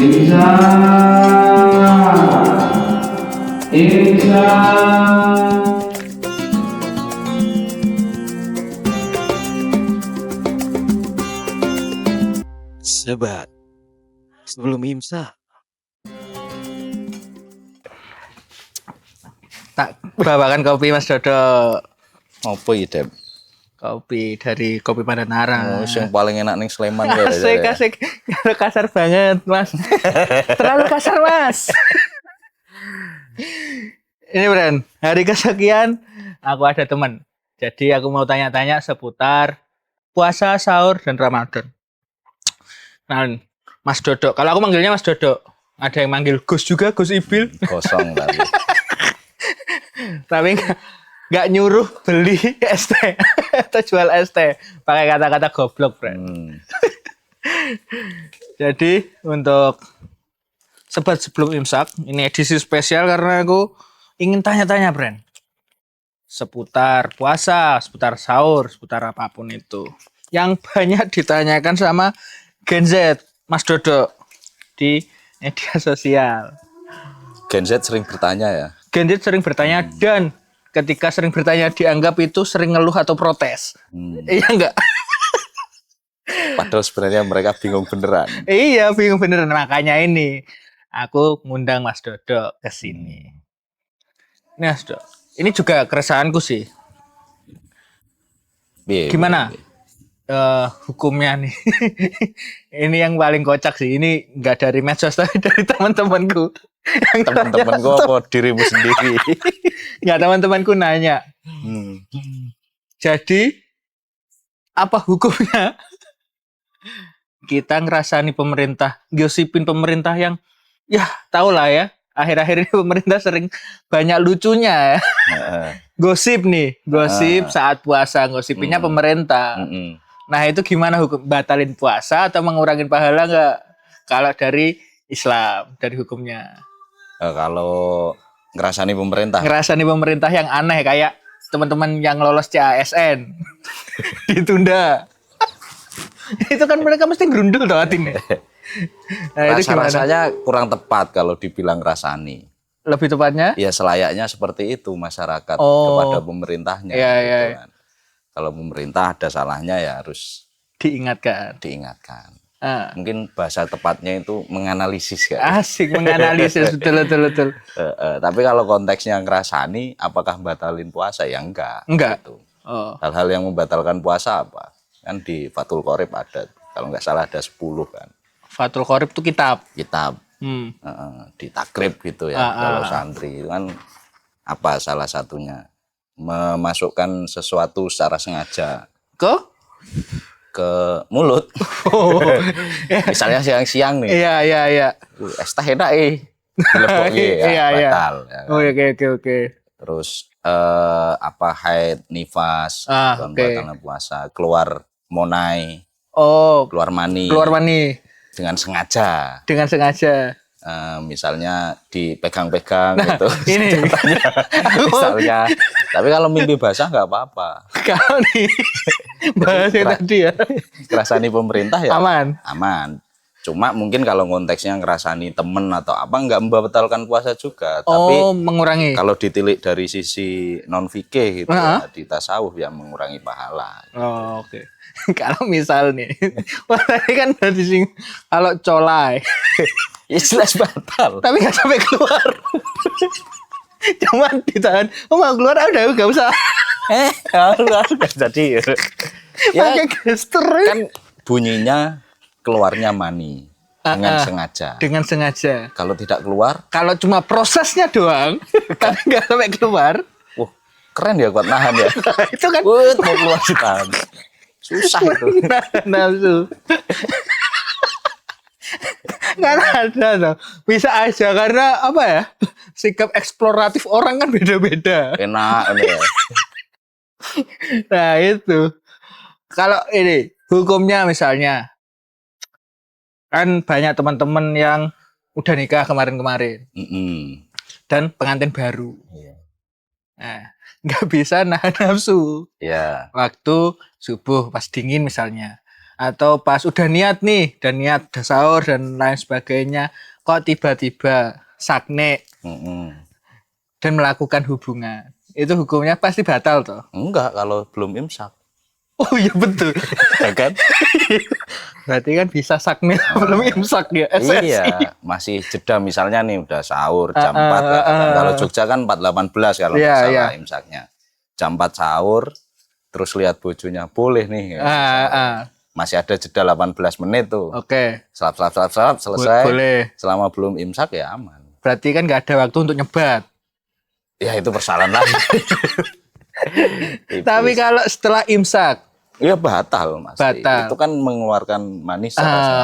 Sebat, sebelum imsak. Tak bawakan kopi Mas Dodo. Apa ya, Dep? Kopi dari Kopi Pandanara. Oh, yang paling enak ning Sleman ya. Asik. Kasar banget, Mas. Terlalu kasar, Mas. Ini Bren, hari kesekian aku ada teman. Jadi aku mau tanya-tanya seputar puasa, sahur, dan Ramadan. Nah, Mas Dodo. Kalau aku manggilnya Mas Dodo. Ada yang manggil Gus juga, Gus Ibil. Kosong tadi. Tapi nggak nyuruh beli ST atau jual ST pakai kata-kata goblok, Bro. Jadi untuk sebat sebelum imsak, ini edisi spesial karena aku ingin tanya-tanya, Bro, seputar puasa, seputar sahur, seputar apapun itu yang banyak ditanyakan sama Gen Z, Mas Dodo, di media sosial. Gen Z sering bertanya ya. Gen Z sering bertanya dan ketika sering bertanya dianggap itu sering ngeluh atau protes. Iya enggak? Padahal sebenarnya mereka bingung beneran. Iya, bingung beneran. Makanya ini aku ngundang Mas Dodo ke sini. Nih, Mas Dodo. Ini juga keresahanku sih. Gimana? Hukumnya nih. Ini yang paling kocak sih. Ini enggak dari medsos tapi dari teman-temanku. Teman-temanku apa dirimu sendiri? Enggak, teman-temanku nanya. Jadi apa hukumnya kita ngerasani pemerintah, gosipin pemerintah yang ya tau lah ya, akhir-akhir ini pemerintah sering banyak lucunya ya. Gosip saat puasa, gosipinnya pemerintah. Nah itu gimana hukum, batalin puasa atau mengurangin pahala nggak kalau dari Islam, dari hukumnya? Kalau ngerasani pemerintah yang aneh kayak teman-teman yang lolos CASN ditunda. Itu kan mereka mesti gerundul tuh hatinya. Nah, rasanya kurang tepat kalau dibilang ngerasani. Lebih tepatnya? Ya selayaknya seperti itu masyarakat kepada pemerintahnya. Iya, gitu iya. kan. Kalau pemerintah ada salahnya ya harus diingatkan. Mungkin bahasa tepatnya itu menganalisis kan. Asik, menganalisis. betul. Tapi kalau konteksnya ngerasani, apakah batalin puasa? Ya enggak. Gitu. Hal-hal yang membatalkan puasa apa? Kan di Fathul Qorib ada, kalau nggak salah ada 10 kan. Fathul Qorib itu kitab. Di takrib gitu ya. Kalau santri itu kan apa salah satunya? Memasukkan sesuatu secara sengaja ke mulut. Misalnya siang-siang nih. Iya. Es teh enak batal. Ya kan? Oke. Terus haid, nifas, batal puasa, keluar monai. Keluar mani. Dengan sengaja. Misalnya dipegang-pegang gitu. Ini misalnya. Tapi kalau mimpi basah nggak apa-apa. Kalau nih bahasnya tadi ya. Ngerasani pemerintah ya aman. Cuma mungkin kalau konteksnya ngerasani temen atau apa nggak membatalkan puasa juga. Tapi mengurangi. Kalau ditilik dari sisi non fikih gitu ya, di tasawuf ya mengurangi pahala. Gitu. Oke. Kalau misal nih, tadi kan dari sing kalau colai, ya jelas batal. Tapi nggak sampai keluar. Cuman ditahan, mau keluar udah nggak usah. Jadi ya pakai gestur kan bunyinya keluarnya mani dengan sengaja. Kalau tidak keluar, kalau cuma prosesnya doang, tapi nggak sampai keluar. Wah, keren ya kuat nahan ya. Itu kan mau keluar ditahan. Susah itu. Nafsu. Nggak ada tuh. Bisa aja karena apa ya? Sikap eksploratif orang kan beda-beda. Enak ini ya. Nah itu. Kalau ini hukumnya misalnya kan banyak teman-teman yang udah nikah kemarin-kemarin dan pengantin baru. Nah, nggak bisa nahan nafsu. Waktu subuh pas dingin misalnya Atau pas udah niat nih, udah sahur dan lain sebagainya, kok tiba-tiba sakne dan melakukan hubungan. Itu hukumnya pasti batal toh? Enggak, kalau belum imsak. Oh iya betul. Ya kan? Berarti kan bisa sakne belum imsak ya. SSI. Iya, masih jeda misalnya nih udah sahur jam 4 kan. Kalau Jogja kan 4.18 kalau nggak salah imsaknya. Jam 4 sahur, terus lihat bojonya boleh nih. Masih ada jeda 18 menit tuh. Oke. Selap selesai. Boleh. Selama belum imsak ya aman. Berarti kan nggak ada waktu untuk nyebat. Ya itu persoalan lagi. Tapi kalau setelah imsak, iya batal Mas. Batal. Itu kan mengeluarkan manis.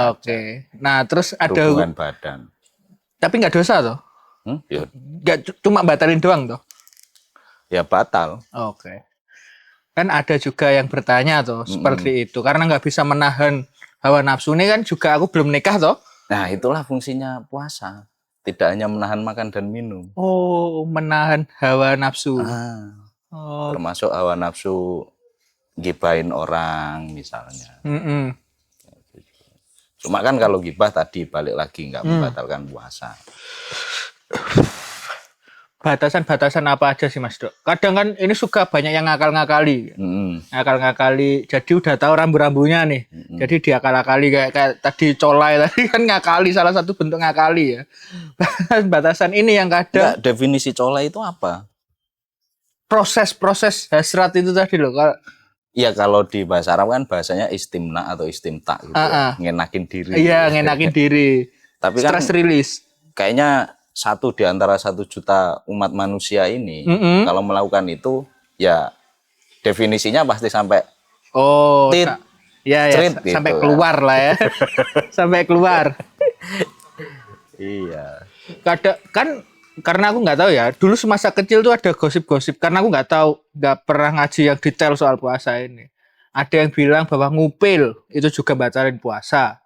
Oke. Nah terus ada hubungan badan. Tapi nggak dosa toh? Ya. Nggak cuma batalin doang toh? Ya batal. Oke. Kan ada juga yang bertanya toh seperti itu karena nggak bisa menahan hawa nafsu ini kan juga aku belum nikah toh. Nah itulah fungsinya puasa. Tidak hanya menahan makan dan minum. Oh, menahan hawa nafsu. Termasuk hawa nafsu gibahin orang misalnya. Cuma kan kalau gibah tadi balik lagi nggak membatalkan puasa. Batasan-batasan apa aja sih Mas Dok? Kadang kan ini suka banyak yang ngakal-ngakali. Ngakal-ngakali. Jadi udah tahu rambu-rambunya nih. Jadi diakal-akali kayak tadi colai tadi kan ngakali, salah satu bentuk ngakali ya. Batasan ini yang kadang. Definisi colai itu apa? Proses hasrat itu tadi loh. Iya kalau di bahasa Arab kan bahasanya istimna atau istimta gitu. Ngenakin diri. Iya, ngenakin diri. Tapi kan stress release. Kayaknya satu di antara 1 juta umat manusia ini kalau melakukan itu ya definisinya pasti sampai cerit gitu, sampai keluar lah ya. Sampai keluar. Iya. Kadang kan karena aku nggak tahu ya, dulu semasa kecil tuh ada gosip-gosip karena aku nggak pernah ngaji yang detail soal puasa ini. Ada yang bilang bahwa ngupil itu juga batalin puasa,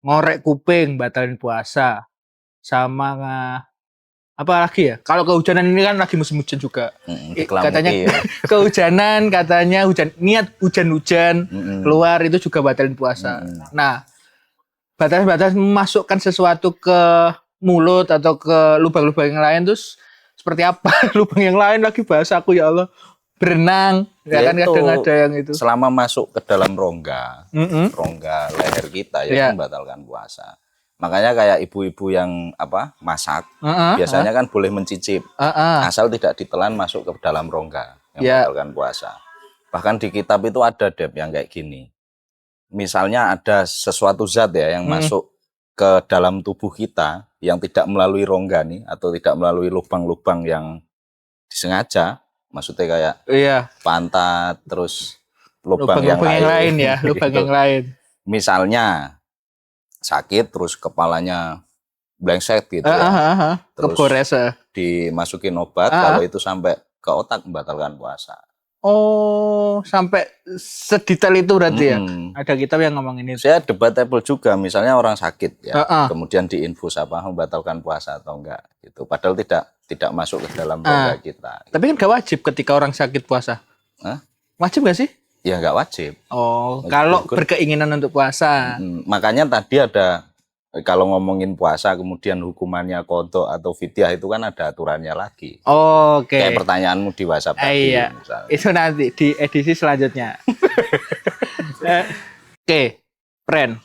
ngorek kuping batalin puasa, sama apa lagi ya? Kalau kehujanan ini kan lagi musim hujan juga. Katanya kehujanan, katanya niat hujan-hujan keluar itu juga batalin puasa. Nah, batas-batas memasukkan sesuatu ke mulut atau ke lubang-lubang yang lain terus seperti apa? Lubang yang lain lagi bahasa aku ya Allah. Berenang, ya kan kadang ada yang itu. Selama masuk ke dalam rongga leher kita ya membatalkan puasa. Makanya kayak ibu-ibu yang masak, biasanya kan boleh mencicip, asal tidak ditelan masuk ke dalam rongga yang membatalkan puasa. Bahkan di kitab itu ada yang kayak gini. Misalnya ada sesuatu zat ya yang masuk ke dalam tubuh kita yang tidak melalui rongga nih atau tidak melalui lubang-lubang yang disengaja, maksudnya kayak pantat, terus lubang yang lain ya, lubang yang lain. Misalnya sakit terus kepalanya blengsek gitu terus kebores dimasukin obat kalau itu sampai ke otak membatalkan puasa. Oh, sampai sedetail itu berarti ya? Ada kitab yang ngomongin itu. Saya debatable juga, misalnya orang sakit ya, kemudian diinfus membatalkan puasa atau enggak gitu. Padahal tidak masuk ke dalam rongga kita. Tapi kan gak wajib ketika orang sakit puasa. Wajib gak sih? Ya nggak wajib. Oh, kalau berkeinginan untuk puasa. Makanya tadi ada kalau ngomongin puasa kemudian hukumannya qadha atau fidyah itu kan ada aturannya lagi. Oke. Kayak pertanyaanmu di WhatsApp tadi. Iya. Itu nanti di edisi selanjutnya. Oke, friend.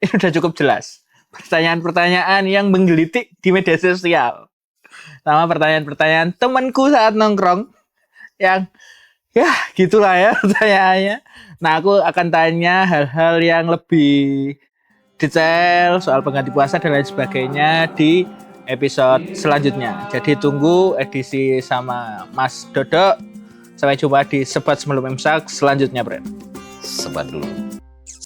Ini udah cukup jelas. Pertanyaan-pertanyaan yang menggelitik di media sosial. Sama pertanyaan-pertanyaan temanku saat nongkrong yang ya gitulah ya pertanyaannya. Nah aku akan tanya hal-hal yang lebih detail soal pengganti puasa dan lain sebagainya di episode selanjutnya. Jadi tunggu edisi sama Mas Dodo. Sampai jumpa di Sebat Sebelum Imsak selanjutnya, Bro. Sebat dulu.